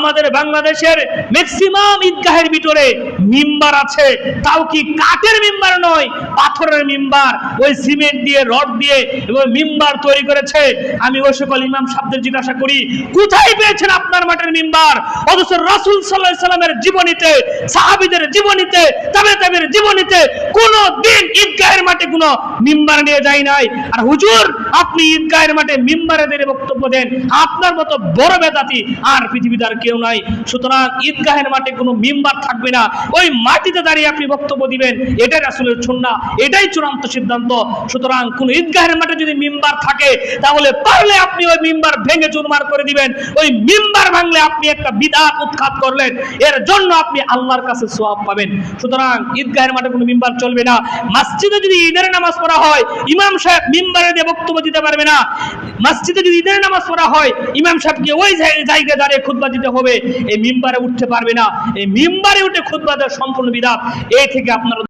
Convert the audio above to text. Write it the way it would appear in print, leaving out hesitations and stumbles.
আমাদের বাংলাদেশের ম্যাক্সিমাম ঈদগাহের ভিতরে মিম্বার আছে, তাও কি কাঠের মিম্বার নয়, পাথরের মিম্বার, ওই সিমেন্ট দিয়ে রড দিয়ে এবং মিম্বার তৈরি করেছে। আমি ওই সকল ইমাম সাহেবদের জিজ্ঞাসা করি, কোথায় পেয়েছেন আপনার মাটির মিম্বার? অথচ রাসূল সাল্লাল্লাহু আলাইহি সাল্লামের জীবনীতে, সাহাবীদের জীবনীতে, তাবেঈদের জীবনীতে কোনো দিন ঈদগাহের মাঠে কোনো মিম্বার নিয়ে যায় নাই। আর হুজুর আপনি ঈদগাহের মাঠে মিম্বারে দিয়ে বক্তব্য দেন, আপনার মতো বড় বেদাতি আর পৃথিবীতে আর কেউ নাই। সুতরাং ঈদগাহের মাঠে কোনো মিম্বার থাকবে না, ওই মাটিতে দাঁড়িয়ে আপনি বক্তব্য দিবেন, এটাই রাসূলের সুন্নাহ, এটাই চূড়ান্ত সিদ্ধান্ত। সুতরাং কোন ঈদগাহের মাঠে যদি মিম্বার থাকে তাহলে পারলে আপনি ওই মিম্বার ভেঙে চুরমার করে দিবেন। ওই মিম্বার ভাঙলে আপনি একটা বিদআত উৎখাত করলেন, এর জন্য আপনি আল্লাহর কাছে সওয়াব পাবেন। সুতরাং ঈদগাহের মাঠে কোনো মিম্বার চলবে না। মসজিদে যদি ঈদের নামাজ পড়া হয়, ইমাম সাহেব মিম্বারে দিয়ে বক্তব্য দিতে পারবে না। মসজিদে যদি ঈদের নামাজ পড়া হয়, ইমাম সাহেবকে ওই জায়গায় দাঁড়িয়ে খুতবা দিতে হবে, এই মিম্বারে উঠতে পারবে না। এই মিম্বারে উঠে খুতবা দেওয়া সম্পূর্ণ বিদআত। এই থেকে আপনারা